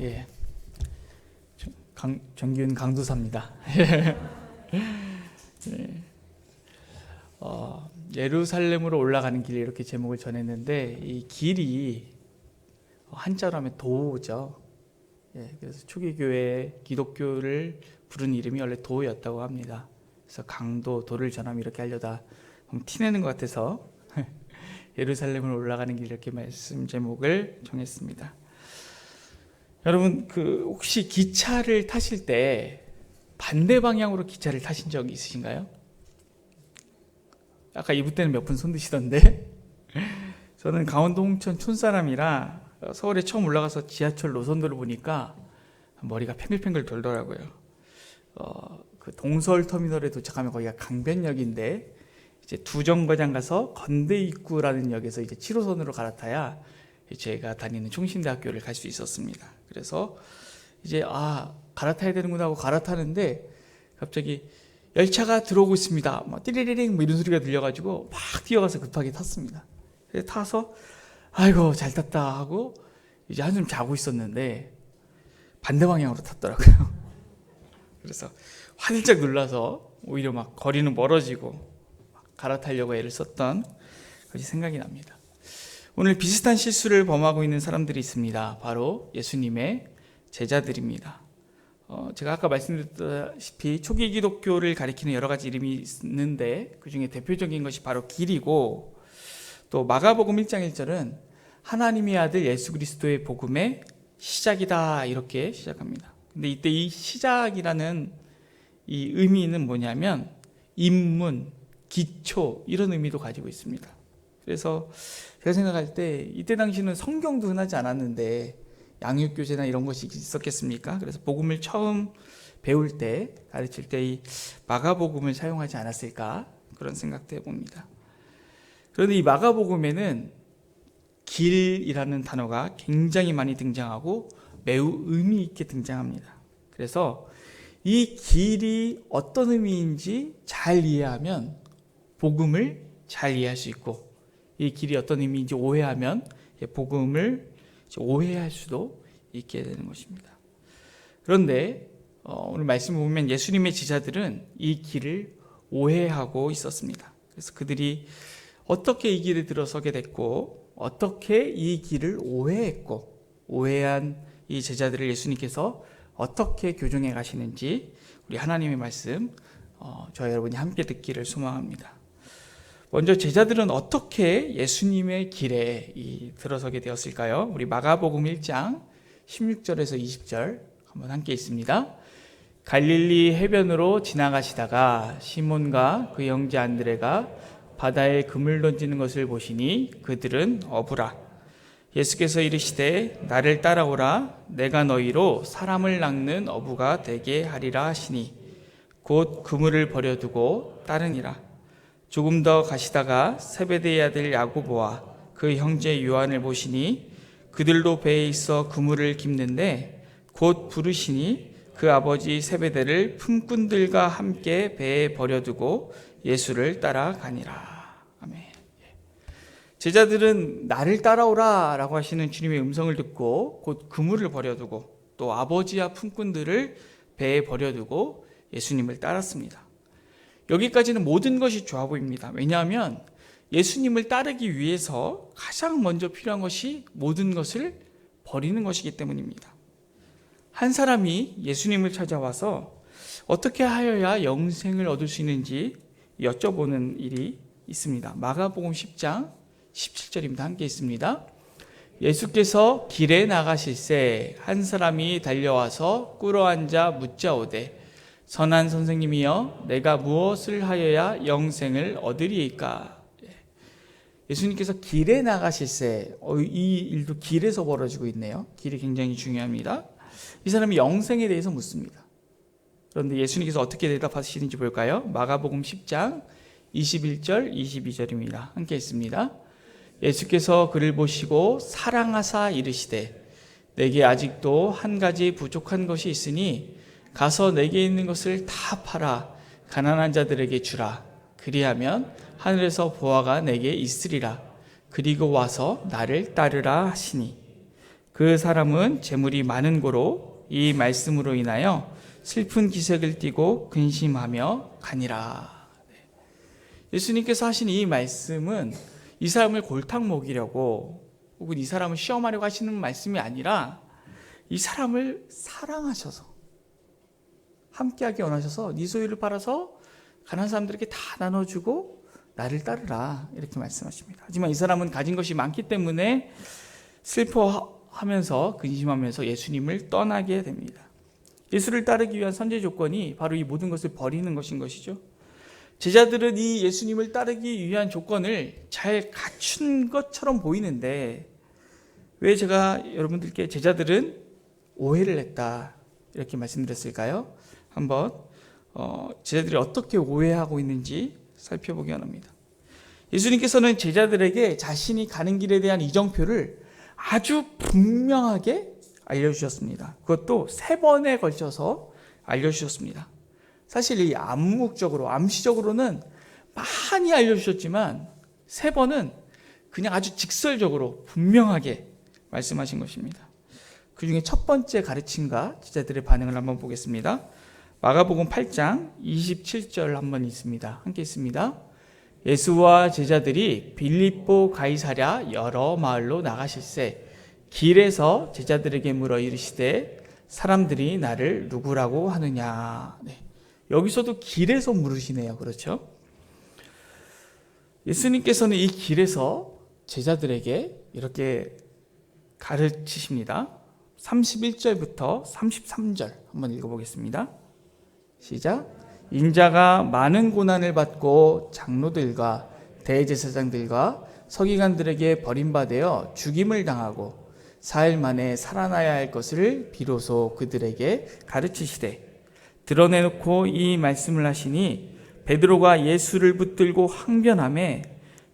예, 정기훈 강도사입니다. 네. 예루살렘으로 올라가는 길 이렇게 제목을 전했는데 이 길이 한자로 하면 도죠. 예, 그래서 초기 교회 기독교를 부른 이름이 원래 도였다고 합니다. 그래서 강도 도를 전함 이렇게 하려다 티내는 것 같아서 예루살렘으로 올라가는 길 이렇게 말씀 제목을 정했습니다. 여러분 혹시 기차를 타실 때 반대 방향으로 기차를 타신 적이 있으신가요? 아까 이브 때는 몇 분 손 드시던데 저는 강원도 홍천 촌사람이라 서울에 처음 올라가서 지하철 노선도를 보니까 머리가 팽글팽글 돌더라고요. 그 동서울터미널에 도착하면 거기가 강변역인데 이제 두 정거장 가서 건대입구라는 역에서 이제 7호선으로 갈아타야 제가 다니는 총신대학교를 갈 수 있었습니다. 그래서 이제 갈아타야 되는구나 하고 갈아타는데 갑자기 열차가 들어오고 있습니다. 막 띠리리링 뭐 이런 소리가 들려가지고 막 뛰어가서 급하게 탔습니다. 그래서 타서 아이고 잘 탔다 하고 이제 한숨 자고 있었는데 반대 방향으로 탔더라고요. 그래서 화들짝 놀라서 오히려 막 거리는 멀어지고 갈아타려고 애를 썼던 것이 생각이 납니다. 오늘 비슷한 실수를 범하고 있는 사람들이 있습니다. 바로 예수님의 제자들입니다. 제가 아까 말씀드렸다시피 초기 기독교를 가리키는 여러 가지 이름이 있는데 그 중에 대표적인 것이 바로 길이고, 또 마가복음 1장 1절은 하나님의 아들 예수 그리스도의 복음의 시작이다 이렇게 시작합니다. 근데 이때 이 시작이라는 이 의미는 뭐냐면 입문, 기초 이런 의미도 가지고 있습니다. 그래서 제가 생각할 때 이때 당시는 성경도 흔하지 않았는데 양육교재나 이런 것이 있었겠습니까? 그래서 복음을 처음 배울 때, 가르칠 때 이 마가복음을 사용하지 않았을까 그런 생각도 해봅니다. 그런데 이 마가복음에는 길이라는 단어가 굉장히 많이 등장하고 매우 의미 있게 등장합니다. 그래서 이 길이 어떤 의미인지 잘 이해하면 복음을 잘 이해할 수 있고, 이 길이 어떤 의미인지 오해하면 복음을 오해할 수도 있게 되는 것입니다. 그런데 오늘 말씀을 보면 예수님의 제자들은 이 길을 오해하고 있었습니다. 그래서 그들이 어떻게 이 길에 들어서게 됐고 어떻게 이 길을 오해했고, 오해한 이 제자들을 예수님께서 어떻게 교정해 가시는지 우리 하나님의 말씀 저와 여러분이 함께 듣기를 소망합니다. 먼저 제자들은 어떻게 예수님의 길에 들어서게 되었을까요? 우리 마가복음 1장 16절에서 20절 한번 함께 있습니다. 갈릴리 해변으로 지나가시다가 시몬과 그 형제 안드레가 바다에 그물 던지는 것을 보시니 그들은 어부라. 예수께서 이르시되 나를 따라오라. 내가 너희로 사람을 낚는 어부가 되게 하리라 하시니 곧 그물을 버려두고 따르니라. 조금 더 가시다가 세베대의 아들 야고보와 그 형제 요한을 보시니 그들도 배에 있어 그물을 깁는데 곧 부르시니 그 아버지 세베대를 품꾼들과 함께 배에 버려두고 예수를 따라가니라. 아멘. 제자들은 나를 따라오라 라고 하시는 주님의 음성을 듣고 곧 그물을 버려두고 또 아버지와 품꾼들을 배에 버려두고 예수님을 따랐습니다. 여기까지는 모든 것이 좋아 보입니다. 왜냐하면 예수님을 따르기 위해서 가장 먼저 필요한 것이 모든 것을 버리는 것이기 때문입니다. 한 사람이 예수님을 찾아와서 어떻게 하여야 영생을 얻을 수 있는지 여쭤보는 일이 있습니다. 마가복음 10장 17절입니다. 함께 있습니다. 예수께서 길에 나가실새 한 사람이 달려와서 꿇어앉아 묻자오되 선한 선생님이여 내가 무엇을 하여야 영생을 얻으리이까? 예수님께서 길에 나가실새, 이 일도 길에서 벌어지고 있네요. 길이 굉장히 중요합니다. 이 사람이 영생에 대해서 묻습니다. 그런데 예수님께서 어떻게 대답하시는지 볼까요? 마가복음 10장 21절 22절입니다. 함께 있습니다. 예수께서 그를 보시고 사랑하사 이르시되 내게 아직도 한 가지 부족한 것이 있으니 가서 내게 있는 것을 다 팔아 가난한 자들에게 주라. 그리하면 하늘에서 보화가 내게 있으리라. 그리고 와서 나를 따르라 하시니 그 사람은 재물이 많은 고로 이 말씀으로 인하여 슬픈 기색을 띠고 근심하며 가니라. 예수님께서 하신 이 말씀은 이 사람을 골탕 먹이려고 혹은 이 사람을 시험하려고 하시는 말씀이 아니라 이 사람을 사랑하셔서 함께하기 원하셔서 네 소유를 팔아서 가난한 사람들에게 다 나눠주고 나를 따르라 이렇게 말씀하십니다. 하지만 이 사람은 가진 것이 많기 때문에 슬퍼하면서 근심하면서 예수님을 떠나게 됩니다. 예수를 따르기 위한 선제 조건이 바로 이 모든 것을 버리는 것인 것이죠. 제자들은 이 예수님을 따르기 위한 조건을 잘 갖춘 것처럼 보이는데 왜 제가 여러분들께 제자들은 오해를 했다 이렇게 말씀드렸을까요? 한번 제자들이 어떻게 오해하고 있는지 살펴보기 원합니다. 예수님께서는 제자들에게 자신이 가는 길에 대한 이정표를 아주 분명하게 알려주셨습니다. 그것도 3번에 걸쳐서 알려주셨습니다. 사실 이 암시적으로는 많이 알려주셨지만 3번은 그냥 아주 직설적으로 분명하게 말씀하신 것입니다. 그 중에 첫 번째 가르침과 제자들의 반응을 한번 보겠습니다. 마가복음 8장 27절 한번 있습니다. 함께 있습니다. 예수와 제자들이 빌립보 가이사랴 여러 마을로 나가실새 길에서 제자들에게 물어 이르시되 사람들이 나를 누구라고 하느냐. 여기서도 길에서 물으시네요. 그렇죠? 예수님께서는 이 길에서 제자들에게 이렇게 가르치십니다. 31절부터 33절 한번 읽어보겠습니다. 시작. 인자가 많은 고난을 받고 장로들과 대제사장들과 서기관들에게 버림받아 죽임을 당하고 4일 만에 살아나야 할 것을 비로소 그들에게 가르치시되 드러내놓고 이 말씀을 하시니 베드로가 예수를 붙들고 항변하매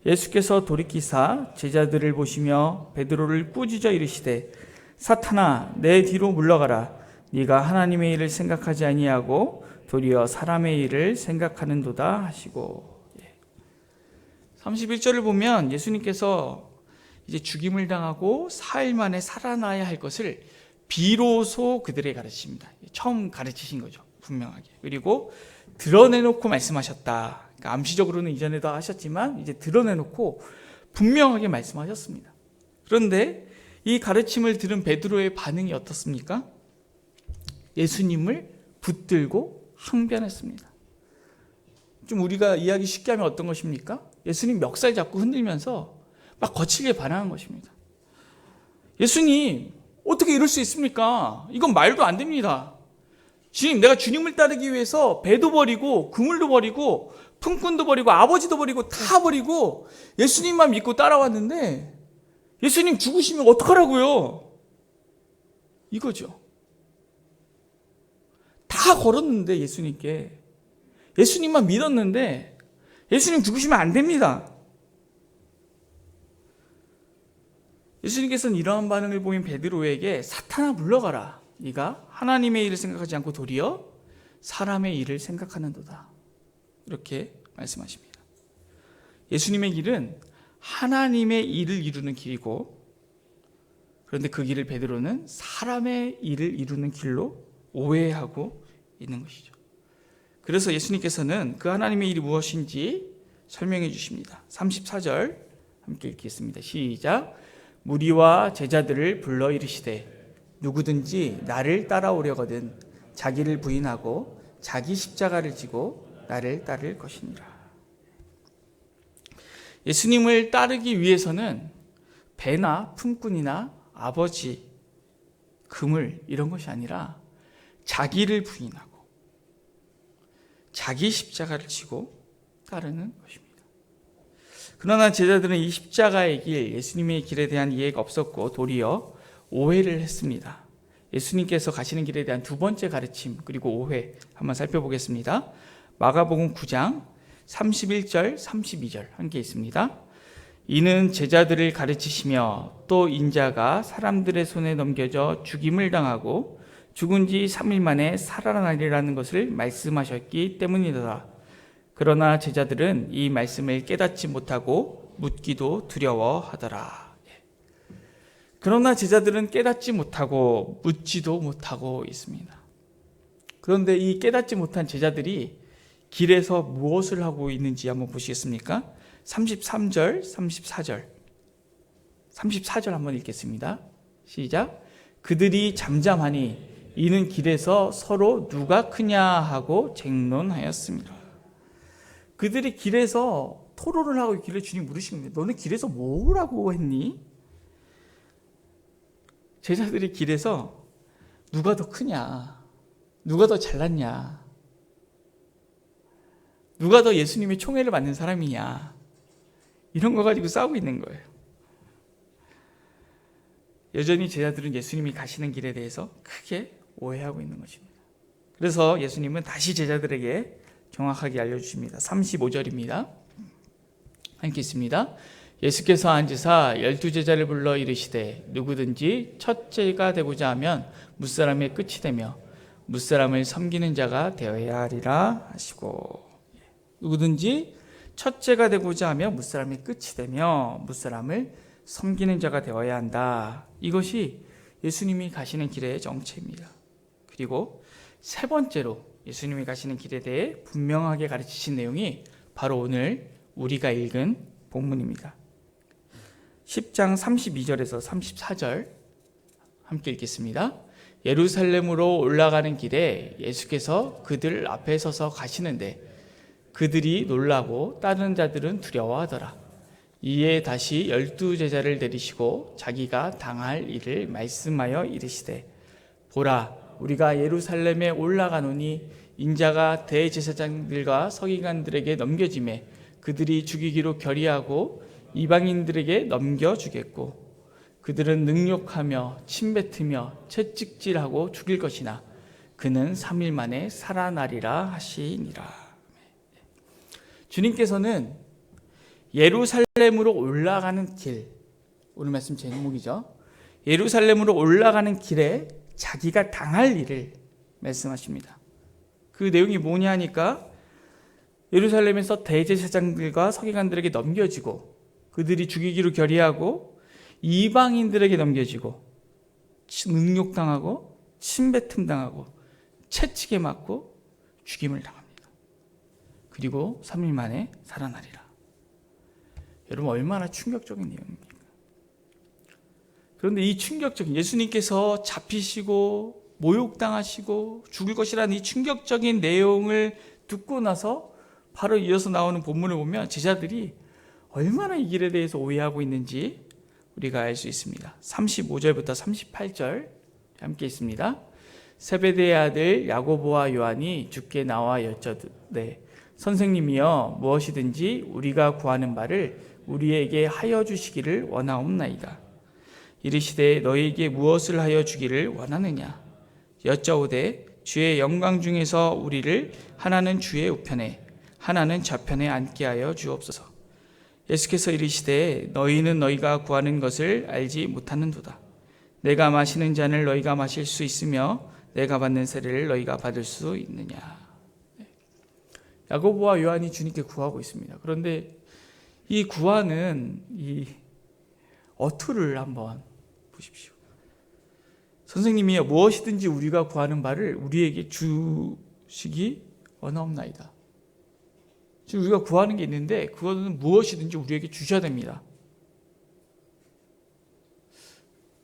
예수께서 돌이키사 제자들을 보시며 베드로를 꾸짖어 이르시되 사탄아 내 뒤로 물러가라. 네가 하나님의 일을 생각하지 아니하고 도리어 사람의 일을 생각하는도다 하시고. 31절을 보면 예수님께서 이제 죽임을 당하고 4일 만에 살아나야 할 것을 비로소 그들에게 가르치십니다. 처음 가르치신 거죠. 분명하게. 그리고 드러내놓고 말씀하셨다. 그러니까 암시적으로는 이전에도 하셨지만 이제 드러내놓고 분명하게 말씀하셨습니다. 그런데 이 가르침을 들은 베드로의 반응이 어떻습니까? 예수님을 붙들고 항변했습니다. 좀 우리가 이해하기 쉽게 하면 어떤 것입니까? 예수님 멱살 잡고 흔들면서 막 거칠게 반항한 것입니다. 예수님, 어떻게 이럴 수 있습니까? 이건 말도 안 됩니다. 주님, 내가 주님을 따르기 위해서 배도 버리고 그물도 버리고 품꾼도 버리고 아버지도 버리고 다 버리고 예수님만 믿고 따라왔는데 예수님 죽으시면 어떡하라고요? 이거죠. 다 걸었는데 예수님께 예수님만 믿었는데 예수님 죽으시면 안 됩니다. 예수님께서는 이러한 반응을 보인 베드로에게 사탄아 물러가라. 네가 하나님의 일을 생각하지 않고 도리어 사람의 일을 생각하는도다. 이렇게 말씀하십니다. 예수님의 길은 하나님의 일을 이루는 길이고 그런데 그 길을 베드로는 사람의 일을 이루는 길로 오해하고 있는 것이죠. 그래서 예수님께서는 그 하나님의 일이 무엇인지 설명해 주십니다. 34절 함께 읽겠습니다. 시작. 무리와 제자들을 불러 이르시되 누구든지 나를 따라오려거든 자기를 부인하고 자기 십자가를 지고 나를 따를 것이니라. 예수님을 따르기 위해서는 배나 품꾼이나 아버지, 그물 이런 것이 아니라 자기를 부인하고 자기 십자가를 지고 따르는 것입니다. 그러나 제자들은 이 십자가의 길, 예수님의 길에 대한 이해가 없었고 도리어 오해를 했습니다. 예수님께서 가시는 길에 대한 두 번째 가르침 그리고 오해 한번 살펴보겠습니다. 마가복음 9장 31절 32절 함께 있습니다. 이는 제자들을 가르치시며 또 인자가 사람들의 손에 넘겨져 죽임을 당하고 죽은 지 3일 만에 살아나리라는 것을 말씀하셨기 때문이다. 그러나 제자들은 이 말씀을 깨닫지 못하고 묻기도 두려워하더라. 그러나 제자들은 깨닫지 못하고 묻지도 못하고 있습니다. 그런데 이 깨닫지 못한 제자들이 길에서 무엇을 하고 있는지 한번 보시겠습니까? 33절, 34절. 34절 한번 읽겠습니다. 시작. 그들이 잠잠하니 이는 길에서 서로 누가 크냐 하고 쟁론하였습니다. 그들이 길에서 토론을 하고 있길래 주님 물으시는 거예요. 너는 길에서 뭐라고 했니? 제자들이 길에서 누가 더 크냐, 누가 더 잘났냐, 누가 더 예수님의 총애를 받는 사람이냐, 이런 거 가지고 싸우고 있는 거예요. 여전히 제자들은 예수님이 가시는 길에 대해서 크게 오해하고 있는 것입니다. 그래서 예수님은 다시 제자들에게 정확하게 알려주십니다. 35절입니다. 함께 있습니다. 예수께서 앉으사 12제자를 불러 이르시되 누구든지 첫째가 되고자 하면 무사람의 끝이 되며 무사람을 섬기는 자가 되어야 하리라 하시고, 누구든지 첫째가 되고자 하면 무사람의 끝이 되며 무사람을 섬기는 자가 되어야 한다. 이것이 예수님이 가시는 길의 정체입니다. 그리고 세 번째로 예수님이 가시는 길에 대해 분명하게 가르치신 내용이 바로 오늘 우리가 읽은 본문입니다. 10장 32절에서 34절 함께 읽겠습니다. 예루살렘으로 올라가는 길에 예수께서 그들 앞에 서서 가시는데 그들이 놀라고 다른 자들은 두려워하더라. 이에 다시 12제자를 내리시고 자기가 당할 일을 말씀하여 이르시되 보라, 우리가 예루살렘에 올라가노니 인자가 대제사장들과 서기관들에게 넘겨지매 그들이 죽이기로 결의하고 이방인들에게 넘겨주겠고 그들은 능욕하며 침뱉으며 채찍질하고 죽일 것이나 그는 3일 만에 살아나리라 하시니라. 주님께서는 예루살렘으로 올라가는 길, 오늘 말씀 제목이죠. 예루살렘으로 올라가는 길에 자기가 당할 일을 말씀하십니다. 그 내용이 뭐냐 하니까 예루살렘에서 대제사장들과 서기관들에게 넘겨지고 그들이 죽이기로 결의하고 이방인들에게 넘겨지고 능욕당하고 침뱉음 당하고 채찍에 맞고 죽임을 당합니다. 그리고 3일 만에 살아나리라. 여러분, 얼마나 충격적인 내용입니까? 그런데 이 충격적인, 예수님께서 잡히시고 모욕당하시고 죽을 것이라는 이 충격적인 내용을 듣고 나서 바로 이어서 나오는 본문을 보면 제자들이 얼마나 이 길에 대해서 오해하고 있는지 우리가 알 수 있습니다. 35절부터 38절 함께 있습니다. 세베대의 아들 야고보와 요한이 주께 나와 여쭤되 선생님이여, 무엇이든지 우리가 구하는 바를 우리에게 하여 주시기를 원하옵나이다. 이르시되 너희에게 무엇을 하여 주기를 원하느냐? 여짜오되 주의 영광 중에서 우리를 하나는 주의 우편에 하나는 좌편에 앉게 하여 주옵소서. 예수께서 이르시되 너희는 너희가 구하는 것을 알지 못하는도다. 내가 마시는 잔을 너희가 마실 수 있으며 내가 받는 세례를 너희가 받을 수 있느냐. 야고보와 요한이 주님께 구하고 있습니다. 그런데 이 구하는 이 어투를 한번 보십시오. 선생님이여, 무엇이든지 우리가 구하는 바를 우리에게 주시기 원하옵나이다. 지금 우리가 구하는 게 있는데 그것은 무엇이든지 우리에게 주셔야 됩니다.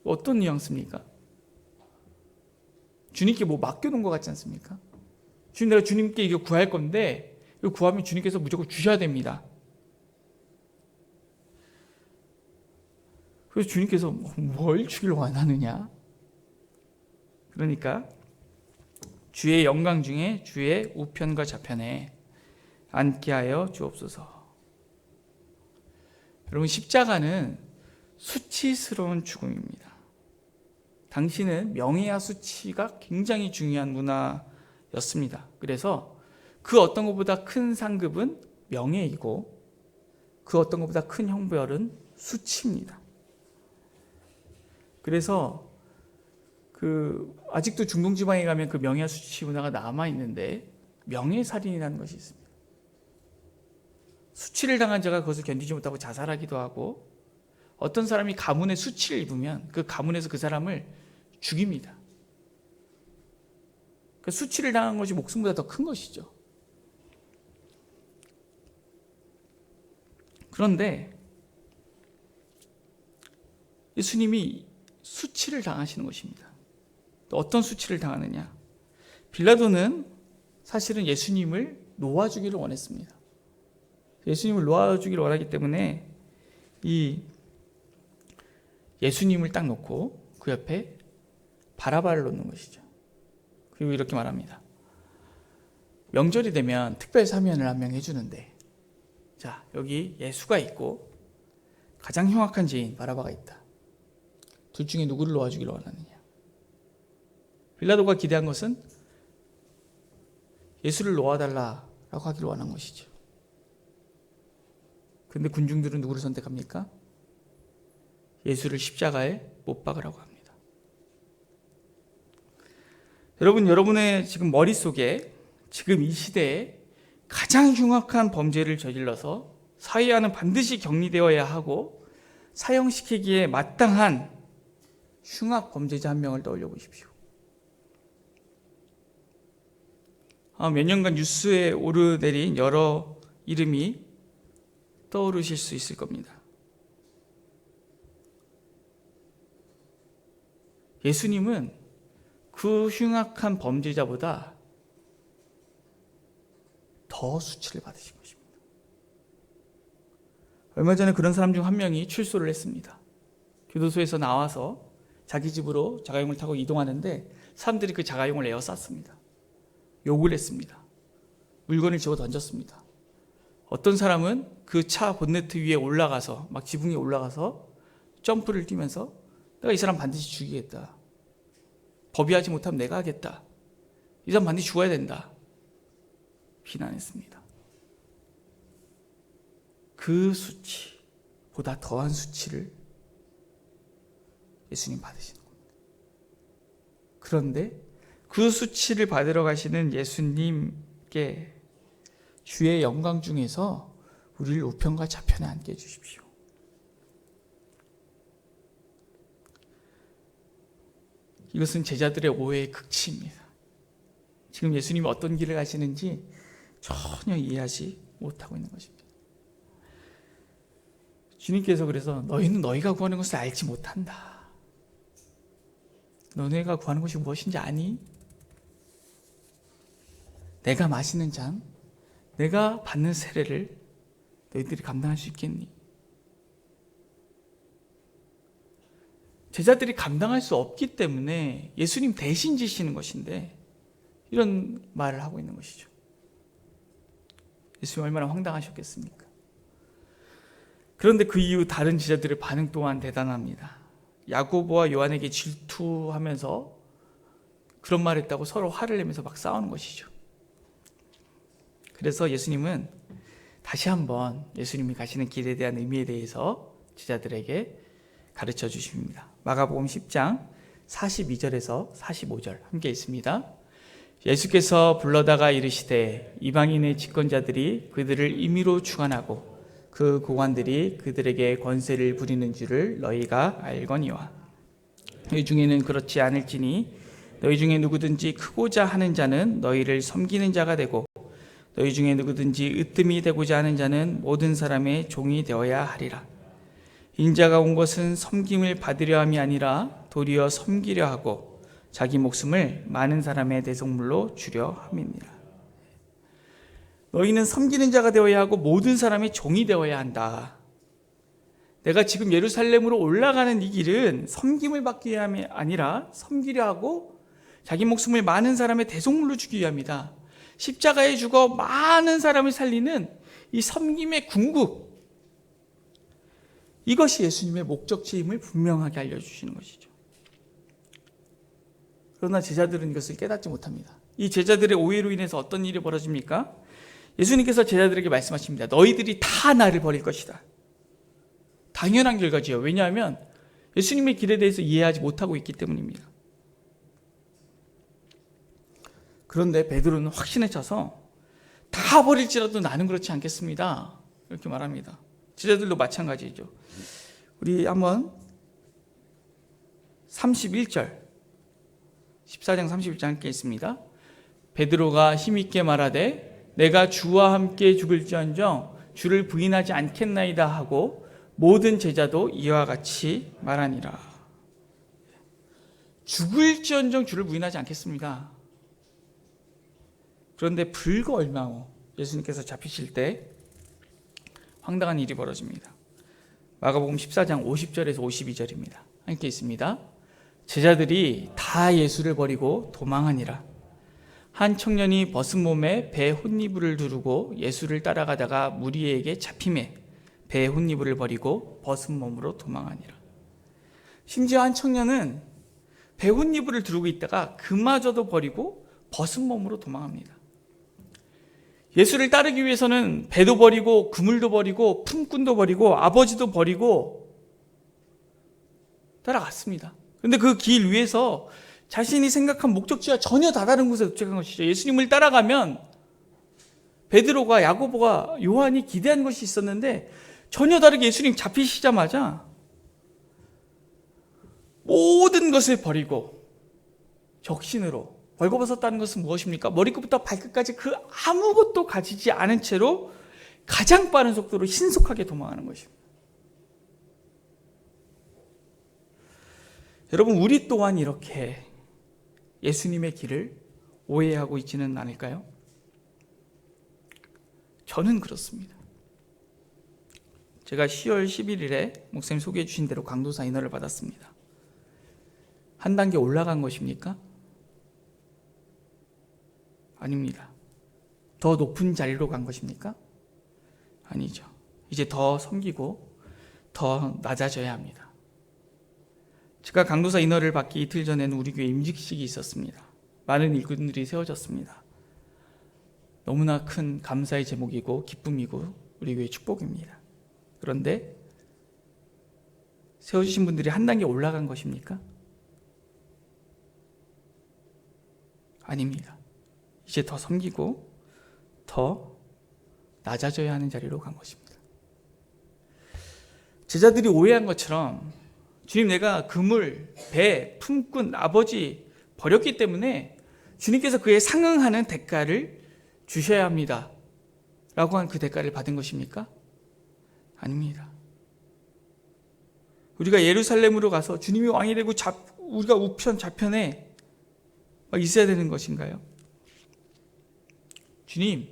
어떤 뉘앙스입니까? 주님께 뭐 맡겨놓은 것 같지 않습니까? 주님, 내가 주님께 이거 구할 건데 이거 구하면 주님께서 무조건 주셔야 됩니다. 그래서 주님께서 뭘 주길 원하느냐? 그러니까 주의 영광 중에 주의 우편과 좌편에 앉게 하여 주옵소서. 여러분, 십자가는 수치스러운 죽음입니다. 당시는 명예와 수치가 굉장히 중요한 문화였습니다. 그래서 그 어떤 것보다 큰 상급은 명예이고 그 어떤 것보다 큰 형벌은 수치입니다. 그래서 아직도 중동 지방에 가면 그 명예와 수치 문화가 남아 있는데 명예살인이라는 것이 있습니다. 수치를 당한 자가 그것을 견디지 못하고 자살하기도 하고 어떤 사람이 가문의 수치를 입으면 그 가문에서 그 사람을 죽입니다. 그 수치를 당한 것이 목숨보다 더 큰 것이죠. 그런데 예수님이 수치를 당하시는 것입니다. 또 어떤 수치를 당하느냐? 빌라도는 사실은 예수님을 놓아주기를 원했습니다. 예수님을 놓아주기를 원하기 때문에 이 예수님을 딱 놓고 그 옆에 바라바를 놓는 것이죠. 그리고 이렇게 말합니다. 명절이 되면 특별 사면을 한 명 해주는데, 자, 여기 예수가 있고 가장 흉악한 죄인 바라바가 있다. 둘 중에 누구를 놓아주기를 원하느냐? 빌라도가 기대한 것은 예수를 놓아달라라고 하기를 원한 것이죠. 그런데 군중들은 누구를 선택합니까? 예수를 십자가에 못 박으라고 합니다. 여러분의 지금 머릿속에 지금 이 시대에 가장 흉악한 범죄를 저질러서 사회와는 반드시 격리되어야 하고 사형시키기에 마땅한 흉악 범죄자 한 명을 떠올려 보십시오. 몇 년간 뉴스에 오르내린 여러 이름이 떠오르실 수 있을 겁니다. 예수님은 그 흉악한 범죄자보다 더 수치를 받으신 것입니다. 얼마 전에 그런 사람 중 한 명이 출소를 했습니다. 교도소에서 나와서 자기 집으로 자가용을 타고 이동하는데 사람들이 그 자가용을 에워쌌습니다. 욕을 했습니다. 물건을 집어 던졌습니다. 어떤 사람은 그 차 본네트 위에 올라가서 막 지붕 위에 올라가서 점프를 뛰면서 내가 이 사람 반드시 죽이겠다. 법이 하지 못하면 내가 하겠다. 이 사람 반드시 죽어야 된다. 비난했습니다. 그 수치보다 더한 수치를 예수님 받으시는 겁니다. 그런데 그 수치를 받으러 가시는 예수님께 주의 영광 중에서 우리를 우편과 좌편에 앉게 해주십시오. 이것은 제자들의 오해의 극치입니다. 지금 예수님이 어떤 길을 가시는지 전혀 이해하지 못하고 있는 것입니다. 주님께서 그래서 너희는 너희가 구하는 것을 알지 못한다. 너네가 구하는 것이 무엇인지 아니? 내가 마시는 잔, 내가 받는 세례를 너희들이 감당할 수 있겠니? 제자들이 감당할 수 없기 때문에 예수님 대신 지시는 것인데 이런 말을 하고 있는 것이죠. 예수님 얼마나 황당하셨겠습니까? 그런데 그 이후 다른 제자들의 반응 또한 대단합니다. 야고보와 요한에게 질투하면서 그런 말을 했다고 서로 화를 내면서 막 싸우는 것이죠. 그래서 예수님은 다시 한번 예수님이 가시는 길에 대한 의미에 대해서 제자들에게 가르쳐 주십니다. 마가복음 10장 42절에서 45절 함께 있습니다. 예수께서 불러다가 이르시되 이방인의 집권자들이 그들을 임의로 주관하고 그 고관들이 그들에게 권세를 부리는 줄을 너희가 알거니와 너희 중에는 그렇지 않을지니 너희 중에 누구든지 크고자 하는 자는 너희를 섬기는 자가 되고 너희 중에 누구든지 으뜸이 되고자 하는 자는 모든 사람의 종이 되어야 하리라. 인자가 온 것은 섬김을 받으려 함이 아니라 도리어 섬기려 하고 자기 목숨을 많은 사람의 대속물로 주려 함이니라. 너희는 섬기는 자가 되어야 하고 모든 사람의 종이 되어야 한다. 내가 지금 예루살렘으로 올라가는 이 길은 섬김을 받기 위함이 아니라 섬기려 하고 자기 목숨을 많은 사람의 대속물로 주기 위함이다. 십자가에 죽어 많은 사람을 살리는 이 섬김의 궁극, 이것이 예수님의 목적지임을 분명하게 알려주시는 것이죠. 그러나 제자들은 이것을 깨닫지 못합니다. 이 제자들의 오해로 인해서 어떤 일이 벌어집니까? 예수님께서 제자들에게 말씀하십니다. 너희들이 다 나를 버릴 것이다. 당연한 결과지요. 왜냐하면 예수님의 길에 대해서 이해하지 못하고 있기 때문입니다. 그런데 베드로는 확신에 차서 다 버릴지라도 나는 그렇지 않겠습니다. 이렇게 말합니다. 제자들도 마찬가지죠. 우리 한번 31절 14장 31절 함께 있습니다. 베드로가 힘있게 말하되 내가 주와 함께 죽을지언정 주를 부인하지 않겠나이다 하고 모든 제자도 이와 같이 말하니라. 죽을지언정 주를 부인하지 않겠습니다. 그런데 불과 얼마 후 예수님께서 잡히실 때 황당한 일이 벌어집니다. 마가복음 14장 50절에서 52절입니다. 함께 있습니다. 제자들이 다 예수를 버리고 도망하니라. 한 청년이 벗은 몸에 배 혼니부를 두르고 예수를 따라가다가 무리에게 잡히매 배 혼니부를 버리고 벗은 몸으로 도망하니라. 심지어 한 청년은 배 혼니부를 두르고 있다가 그마저도 버리고 벗은 몸으로 도망합니다. 예수를 따르기 위해서는 배도 버리고 그물도 버리고 품꾼도 버리고 아버지도 버리고 따라갔습니다. 그런데 그 길 위에서 자신이 생각한 목적지와 전혀 다른 곳에 도착한 것이죠. 예수님을 따라가면 베드로가 야고보가 요한이 기대한 것이 있었는데 전혀 다르게 예수님 잡히시자마자 모든 것을 버리고 적신으로 벌거벗었다는 것은 무엇입니까? 머리끝부터 발끝까지 그 아무것도 가지지 않은 채로 가장 빠른 속도로 신속하게 도망하는 것입니다. 여러분, 우리 또한 이렇게 예수님의 길을 오해하고 있지는 않을까요? 저는 그렇습니다. 제가 10월 11일에 목사님 소개해 주신 대로 강도사 인허를 받았습니다. 한 단계 올라간 것입니까? 아닙니다. 더 높은 자리로 간 것입니까? 아니죠. 이제 더 섬기고 더 낮아져야 합니다. 제가 강도사 인허를 받기 이틀 전에는 우리 교회 임직식이 있었습니다. 많은 일꾼들이 세워졌습니다. 너무나 큰 감사의 제목이고 기쁨이고 우리 교회 축복입니다. 그런데 세워주신 분들이 한 단계 올라간 것입니까? 아닙니다. 이제 더 섬기고 더 낮아져야 하는 자리로 간 것입니다. 제자들이 오해한 것처럼 주님, 내가 그물, 배, 품꾼, 아버지 버렸기 때문에 주님께서 그에 상응하는 대가를 주셔야 합니다 라고 한 그 대가를 받은 것입니까? 아닙니다. 우리가 예루살렘으로 가서 주님이 왕이 되고 우리가 우편 좌편에 막 있어야 되는 것인가요? 주님,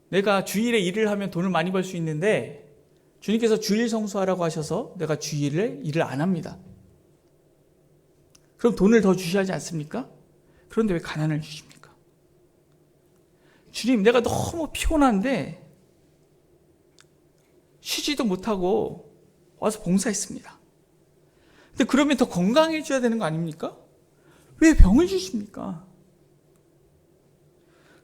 내가 주일에 일을 하면 돈을 많이 벌 수 있는데 주님께서 주일 성수하라고 하셔서 내가 주일에 일을 안 합니다. 그럼 돈을 더 주셔야 하지 않습니까? 그런데 왜 가난을 주십니까? 주님, 내가 너무 피곤한데 쉬지도 못하고 와서 봉사했습니다. 근데 그러면 더 건강해져야 되는 거 아닙니까? 왜 병을 주십니까?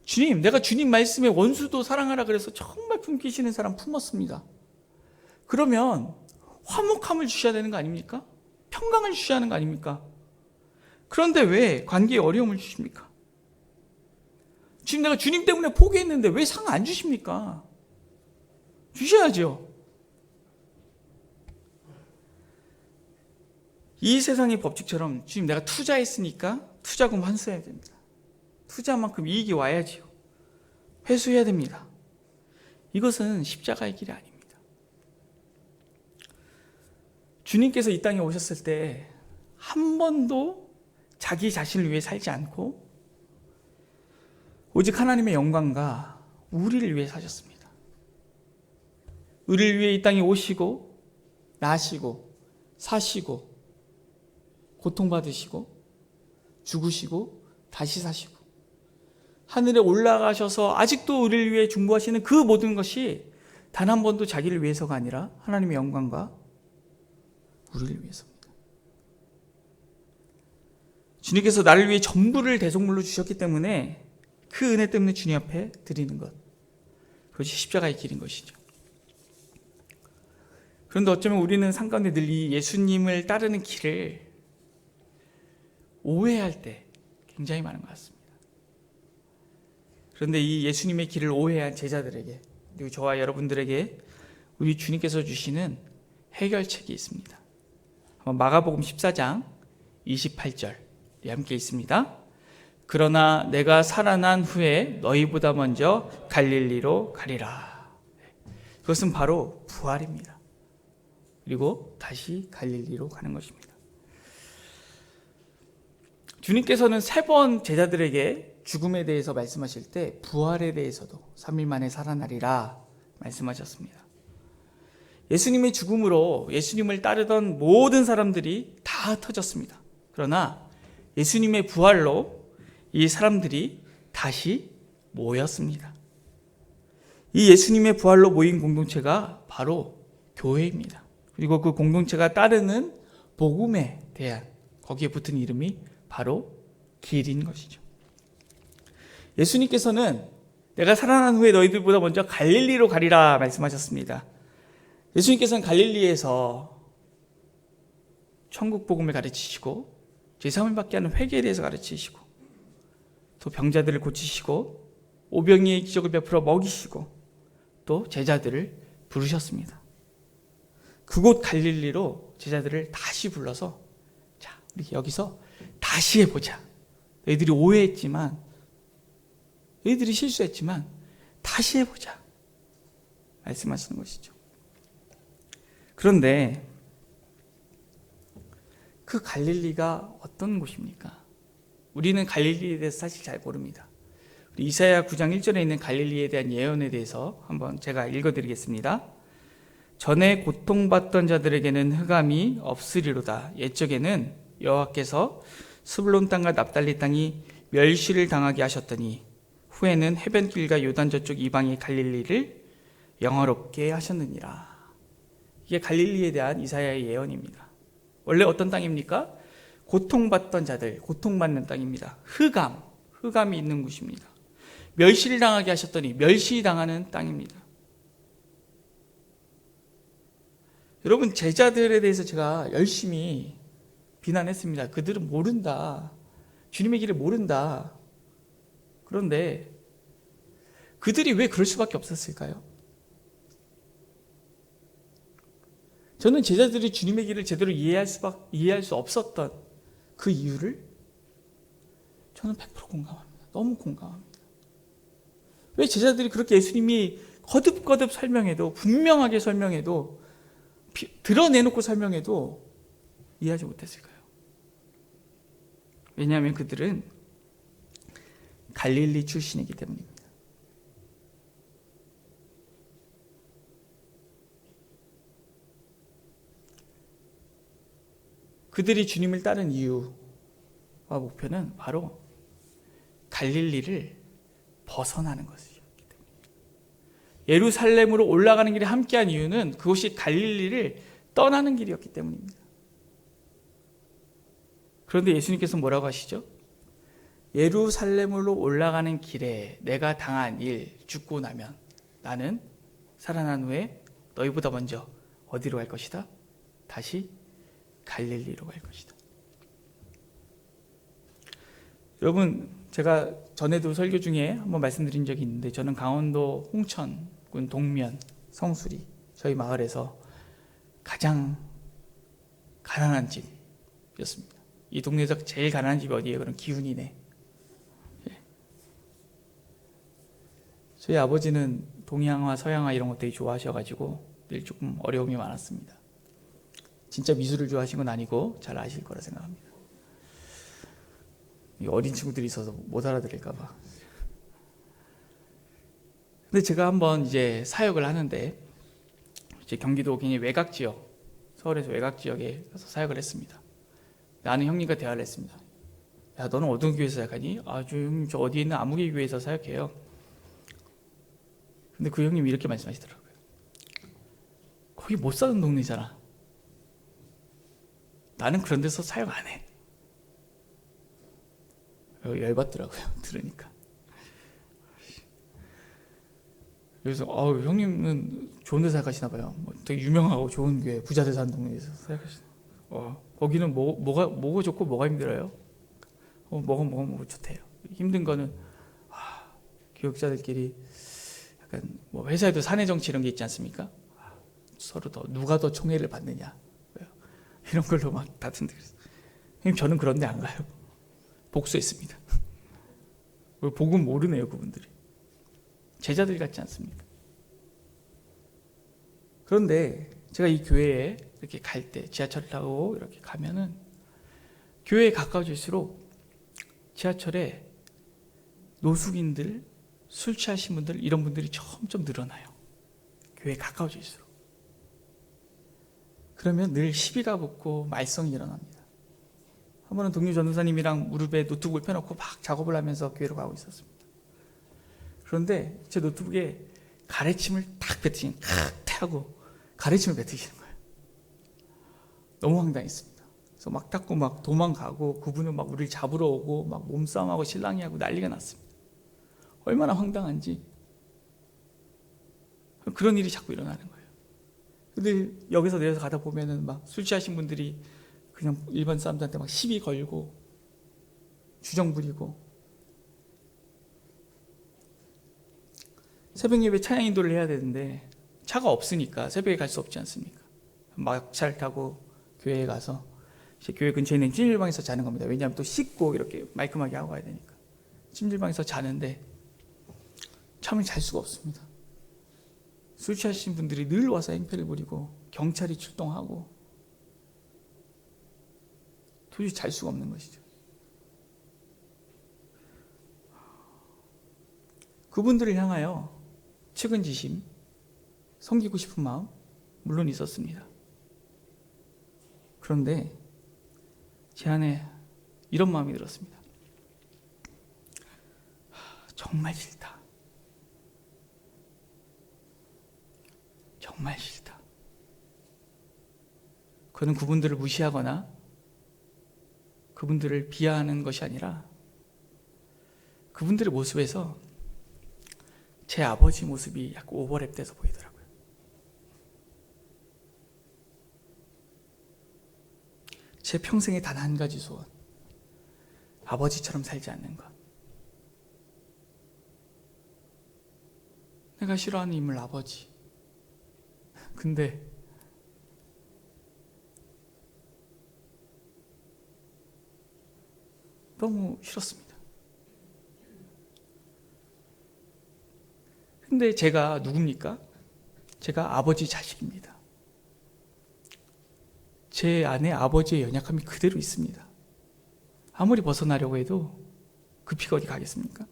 주님, 내가 주님 말씀에 원수도 사랑하라 그래서 정말 품기시는 사람 품었습니다. 그러면 화목함을 주셔야 되는 거 아닙니까? 평강을 주셔야 하는 거 아닙니까? 그런데 왜 관계에 어려움을 주십니까? 지금 내가 주님 때문에 포기했는데 왜 상 안 주십니까? 주셔야죠. 이 세상의 법칙처럼 주님, 내가 투자했으니까 투자금 환수해야 됩니다. 투자만큼 이익이 와야지요. 회수해야 됩니다. 이것은 십자가의 길이 아닙니다. 주님께서 이 땅에 오셨을 때 한 번도 자기 자신을 위해 살지 않고 오직 하나님의 영광과 우리를 위해 사셨습니다. 우리를 위해 이 땅에 오시고 나시고 사시고 고통받으시고 죽으시고 다시 사시고 하늘에 올라가셔서 아직도 우리를 위해 중보하시는 그 모든 것이 단 한 번도 자기를 위해서가 아니라 하나님의 영광과 우리를 위해서입니다. 주님께서 나를 위해 전부를 대속물로 주셨기 때문에 그 은혜 때문에 주님 앞에 드리는 것, 그것이 십자가의 길인 것이죠. 그런데 어쩌면 우리는 삶 가운데 늘 이 예수님을 따르는 길을 오해할 때 굉장히 많은 것 같습니다. 그런데 이 예수님의 길을 오해한 제자들에게, 그리고 저와 여러분들에게 우리 주님께서 주시는 해결책이 있습니다. 마가복음 14장 28절 함께 있습니다. 그러나 내가 살아난 후에 너희보다 먼저 갈릴리로 가리라. 그것은 바로 부활입니다. 그리고 다시 갈릴리로 가는 것입니다. 주님께서는 3번 제자들에게 죽음에 대해서 말씀하실 때 부활에 대해서도 3일 만에 살아나리라 말씀하셨습니다. 예수님의 죽음으로 예수님을 따르던 모든 사람들이 다 흩어졌습니다. 그러나 예수님의 부활로 이 사람들이 다시 모였습니다. 이 예수님의 부활로 모인 공동체가 바로 교회입니다. 그리고 그 공동체가 따르는 복음에 대한 거기에 붙은 이름이 바로 길인 것이죠. 예수님께서는 내가 살아난 후에 너희들보다 먼저 갈릴리로 가리라 말씀하셨습니다. 예수님께서는 갈릴리에서 천국 복음을 가르치시고 제3을 받게 하는 회개에 대해서 가르치시고 또 병자들을 고치시고 오병이의 기적을 베풀어 먹이시고 또 제자들을 부르셨습니다. 그곳 갈릴리로 제자들을 다시 불러서 자, 우리 여기서 다시 해보자. 너희들이 오해했지만 너희들이 실수했지만 다시 해보자 말씀하시는 것이죠. 그런데 그 갈릴리가 어떤 곳입니까? 우리는 갈릴리에 대해서 사실 잘 모릅니다. 우리 이사야 9장 1절에 있는 갈릴리에 대한 예언에 대해서 한번 제가 읽어드리겠습니다. 전에 고통받던 자들에게는 흑암이 없으리로다. 옛적에는 여호와께서 스불론 땅과 납달리 땅이 멸시를 당하게 하셨더니 후에는 해변길과 요단 저쪽 이방의 갈릴리를 영화롭게 하셨느니라. 이게 갈릴리에 대한 이사야의 예언입니다. 원래 어떤 땅입니까? 고통받던 자들, 고통받는 땅입니다. 흑암이 있는 곳입니다. 멸시를 당하게 하셨더니 멸시당하는 땅입니다. 여러분, 제자들에 대해서 제가 열심히 비난했습니다. 그들은 모른다. 주님의 길을 모른다. 그런데 그들이 왜 그럴 수밖에 없었을까요? 저는 제자들이 주님의 길을 제대로 이해할 수 없었던 그 이유를 저는 100% 공감합니다. 너무 공감합니다. 왜 제자들이 그렇게 예수님이 거듭거듭 설명해도, 분명하게 설명해도, 드러내놓고 설명해도 이해하지 못했을까요? 왜냐하면 그들은 갈릴리 출신이기 때문입니다. 그들이 주님을 따른 이유와 목표는 바로 갈릴리를 벗어나는 것이었기 때문입니다. 예루살렘으로 올라가는 길에 함께한 이유는 그것이 갈릴리를 떠나는 길이었기 때문입니다. 그런데 예수님께서 뭐라고 하시죠? 예루살렘으로 올라가는 길에 내가 당한 일 죽고 나면 나는 살아난 후에 너희보다 먼저 어디로 갈 것이다? 다시 갈릴리로 갈 것이다. 여러분, 제가 전에도 설교 중에 한번 말씀드린 적이 있는데 저는 강원도 홍천군 동면 성수리 저희 마을에서 가장 가난한 집이었습니다. 이 동네에서 제일 가난한 집이 어디예요? 그럼 기훈이네. 저희 아버지는 동양화, 서양화 이런 것 되게 좋아하셔가지고 늘 조금 어려움이 많았습니다. 진짜 미술을 좋아하신 건 아니고 잘 아실 거라 생각합니다. 어린 친구들이 있어서 못 알아들을까 봐. 근데 제가 한번 이제 사역을 하는데 이제 경기도 굉장히 외곽 지역, 서울에서 외곽 지역에 가서 사역을 했습니다. 아는 형님과 대화를 했습니다. 야, 너는 어떤 교회에서 사역하니? 아, 저 어디에 있는 아무개 교회에서 사역해요. 근데 그 형님이 이렇게 말씀하시더라고요. 거기 못 사는 동네잖아. 나는 그런 데서 사역 안 해. 열받더라고요. 들으니까. 그래서 형님은 좋은 데 사역하시나 봐요. 되게 유명하고 좋은 교회, 부자들 사는 동네에서 사역하시나. 거기는 뭐가 좋고 뭐가 힘들어요? 뭐가 좋대요. 힘든 거는 교육자들끼리 약간 회사에도 사내 정치 이런 게 있지 않습니까? 서로 더 누가 더 총애를 받느냐 이런 걸로 막 다툰데 형님 저는 그런데 안 가요. 복수했습니다. 복음 모르네요 그분들이. 제자들 같지 않습니까? 그런데 제가 이 교회에 이렇게 갈 때 지하철 타고 이렇게 가면은 교회에 가까워질수록 지하철에 노숙인들, 술 취하신 분들 이런 분들이 점점 늘어나요. 교회에 가까워질수록. 그러면 늘 시비가 붙고 말썽이 일어납니다. 한 번은 동료 전도사님이랑 무릎에 노트북을 펴놓고 막 작업을 하면서 교회로 가고 있었습니다. 그런데 제 노트북에 가래침을 탁 뱉으시는 하고 가래침을 뱉으시는 거예요. 너무 황당했습니다. 그래서 막 닦고 막 도망가고 그분은 막 우리를 잡으러 오고 막 몸싸움하고 실랑이 하고 난리가 났습니다. 얼마나 황당한지. 그런 일이 자꾸 일어나는 거예요. 근데 여기서 내려서 가다 보면은 막 술 취하신 분들이 그냥 일반 사람들한테 막 시비 걸고 주정 부리고 새벽 예배 찬양 인도를 해야 되는데 차가 없으니까 새벽에 갈 수 없지 않습니까? 막차를 타고 교회에 가서 교회 근처에 있는 찜질방에서 자는 겁니다. 왜냐하면 또 씻고 이렇게 말끔하게 하고 가야 되니까 찜질방에서 자는데 잠을 잘 수가 없습니다. 술 취하신 분들이 늘 와서 행패를 부리고 경찰이 출동하고 도저히 잘 수가 없는 것이죠. 그분들을 향하여 측은지심, 섬기고 싶은 마음 물론 있었습니다. 그런데 제 안에 이런 마음이 들었습니다. 정말 싫다. 정말 싫다. 그는 그분들을 무시하거나 그분들을 비하하는 것이 아니라 그분들의 모습에서 제 아버지 모습이 약간 오버랩돼서 보이더라고요. 제 평생에 단 한 가지 소원, 아버지처럼 살지 않는 것. 내가 싫어하는 인물 아버지. 근데 너무 싫었습니다. 근데 제가 누굽니까? 제가 아버지 자식입니다. 제 안에 아버지의 연약함이 그대로 있습니다. 아무리 벗어나려고 해도 그 피가 어디 가겠습니까?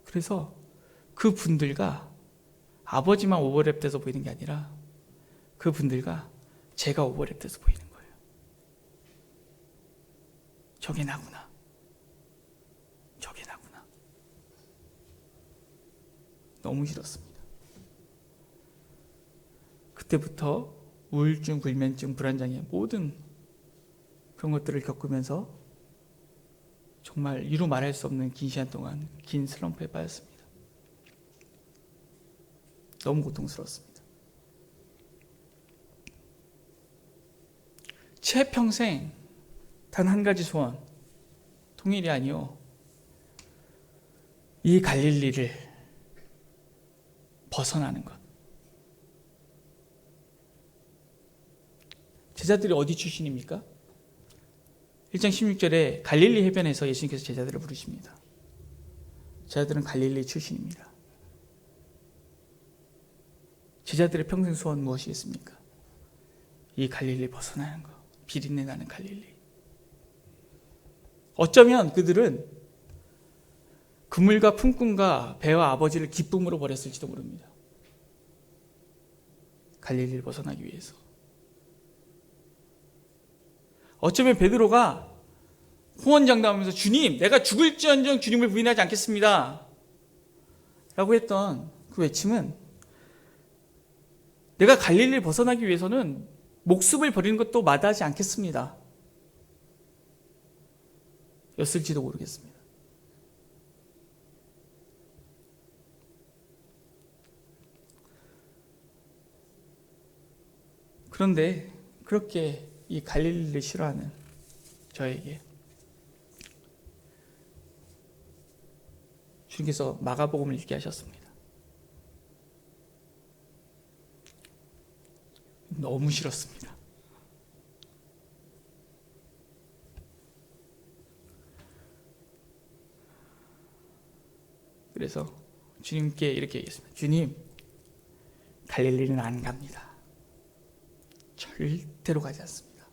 그래서 그 분들과 아버지만 오버랩돼서 보이는 게 아니라 그 분들과 제가 오버랩돼서 보이는 거예요. 저게 나구나. 저게 나구나. 너무 싫었습니다. 그때부터 우울증, 불면증, 불안장애 모든 그런 것들을 겪으면서 정말 이루 말할 수 없는 긴 시간 동안 긴 슬럼프에 빠졌습니다. 너무 고통스러웠습니다. 제 평생 단 한 가지 소원, 통일이 아니요, 이 갈릴리를 벗어나는 것. 제자들이 어디 출신입니까? 1장 16절에 갈릴리 해변에서 예수님께서 제자들을 부르십니다. 제자들은 갈릴리 출신입니다. 제자들의 평생 소원 무엇이겠습니까? 이 갈릴리 벗어나는 것, 비린내 나는 갈릴리. 어쩌면 그들은 그물과 품꾼과 배와 아버지를 기쁨으로 버렸을지도 모릅니다. 갈릴리를 벗어나기 위해서. 어쩌면 베드로가 호언장담하면서 주님, 내가 죽을지언정 주님을 부인하지 않겠습니다 라고 했던 그 외침은 내가 갈릴리를 벗어나기 위해서는 목숨을 버리는 것도 마다하지 않겠습니다 였을지도 모르겠습니다. 그런데 그렇게 이 갈릴리를 싫어하는 저에게 주님께서 마가복음을 읽게 하셨습니다. 너무 싫었습니다. 그래서 주님께 이렇게 얘기했습니다. 주님, 갈릴리는 안 갑니다. 절대로 가지 않습니다.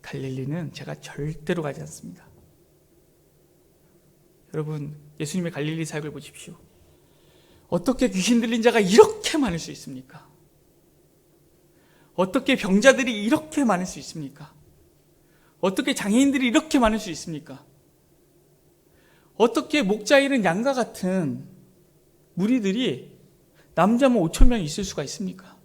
갈릴리는 제가 절대로 가지 않습니다. 여러분, 예수님의 갈릴리 사역을 보십시오. 어떻게 귀신 들린 자가 이렇게 많을 수 있습니까? 어떻게 병자들이 이렇게 많을 수 있습니까? 어떻게 장애인들이 이렇게 많을 수 있습니까? 어떻게 목자 잃은 양과 같은 무리들이 남자면 5천 명이 있을 수가 있습니까?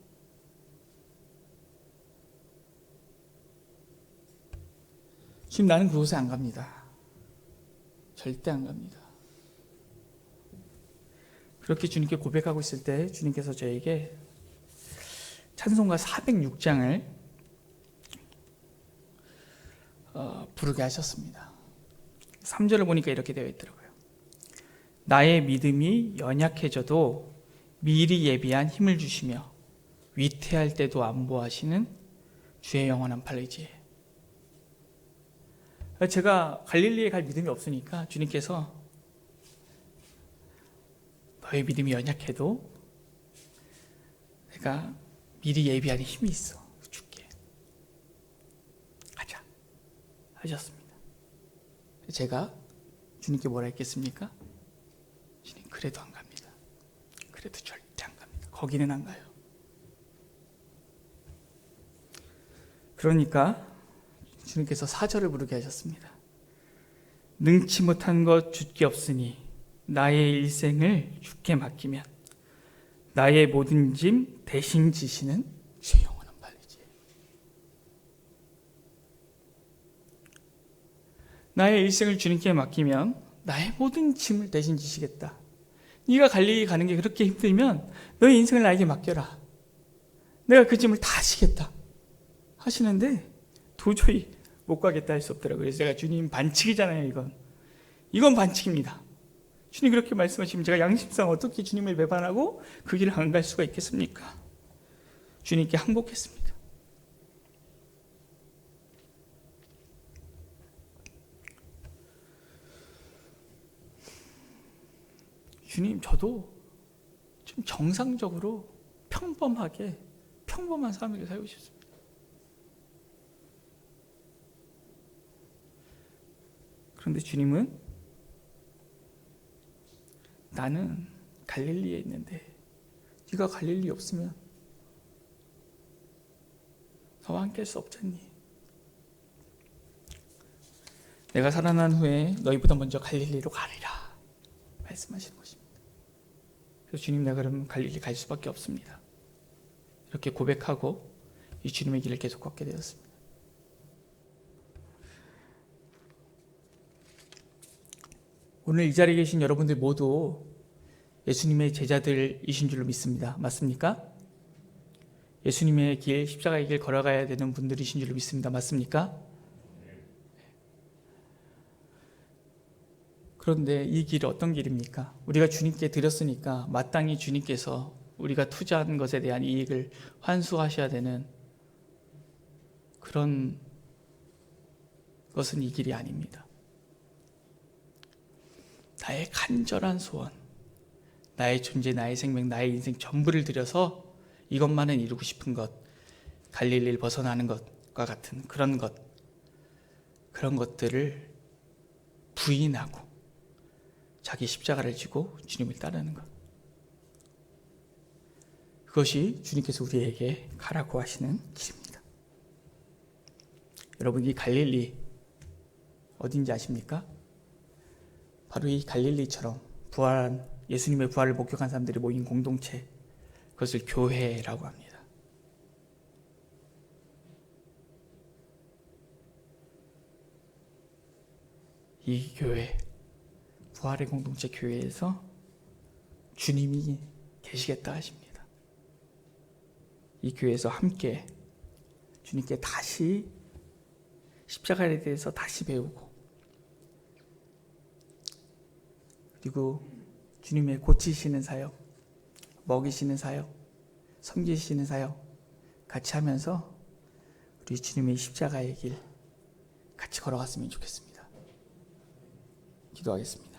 지금 나는 그곳에 안 갑니다. 절대 안 갑니다. 그렇게 주님께 고백하고 있을 때 주님께서 저에게 찬송가 406장을 부르게 하셨습니다. 3절을 보니까 이렇게 되어 있더라고요. 나의 믿음이 연약해져도 미리 예비한 힘을 주시며 위태할 때도 안보하시는 주의 영원한 팔리지. 제가 갈릴리에 갈 믿음이 없으니까 주님께서 너의 믿음이 연약해도 내가 미리 예비하는 힘이 있어 줄게. 가자 하셨습니다. 제가 주님께 뭐라 했겠습니까? 주님, 그래도 안 갑니다. 그래도 절대 안 갑니다. 거기는 안 가요. 그러니까 주님께서 4절을 부르게 하셨습니다. 능치 못한 것 주께 없으니 나의 일생을 주께 맡기면 나의 모든 짐 대신 지시는 주의 영원한 팔리지. 나의 일생을 주님께 맡기면 나의 모든 짐을 대신 지시겠다. 네가 갈릴리 가는 게 그렇게 힘들면 너의 인생을 나에게 맡겨라. 내가 그 짐을 다 지겠다 하시는데 도저히 못 가겠다 할 수 없더라고요. 그래서 제가 주님, 반칙이잖아요. 이건 반칙입니다. 주님 그렇게 말씀하시면 제가 양심상 어떻게 주님을 배반하고 그 길을 안 갈 수가 있겠습니까? 주님께 항복했습니다. 주님, 저도 좀 정상적으로 평범하게 평범한 삶을 살고 싶습니다. 그런데 주님은 나는 갈릴리에 있는데 네가 갈릴리 없으면 너와 함께 할 수 없잖니. 내가 살아난 후에 너희보다 먼저 갈릴리로 가리라 말씀하시는 것입니다. 그래서 주님, 내가 그럼 갈릴리 갈 수밖에 없습니다. 이렇게 고백하고 이 주님의 길을 계속 걷게 되었습니다. 오늘 이 자리에 계신 여러분들 모두 예수님의 제자들이신 줄로 믿습니다. 맞습니까? 예수님의 길, 십자가의 길 걸어가야 되는 분들이신 줄로 믿습니다. 맞습니까? 그런데 이 길은 어떤 길입니까? 우리가 주님께 드렸으니까 마땅히 주님께서 우리가 투자한 것에 대한 이익을 환수하셔야 되는 그런 것은 이 길이 아닙니다. 나의 간절한 소원, 나의 존재, 나의 생명, 나의 인생 전부를 들여서 이것만은 이루고 싶은 것, 갈릴리를 벗어나는 것과 같은 그런 것들을 부인하고 자기 십자가를 지고 주님을 따르는 것. 그것이 주님께서 우리에게 가라고 하시는 길입니다. 여러분, 이 갈릴리 어딘지 아십니까? 바로 이 갈릴리처럼 예수님의 부활을 목격한 사람들이 모인 공동체, 그것을 교회라고 합니다. 이 교회, 부활의 공동체 교회에서 주님이 계시겠다 하십니다. 이 교회에서 함께 주님께 다시 십자가에 대해서 다시 배우고, 그리고 주님의 고치시는 사역, 먹이시는 사역, 섬기시는 사역 같이 하면서 우리 주님의 십자가의 길 같이 걸어갔으면 좋겠습니다. 기도하겠습니다.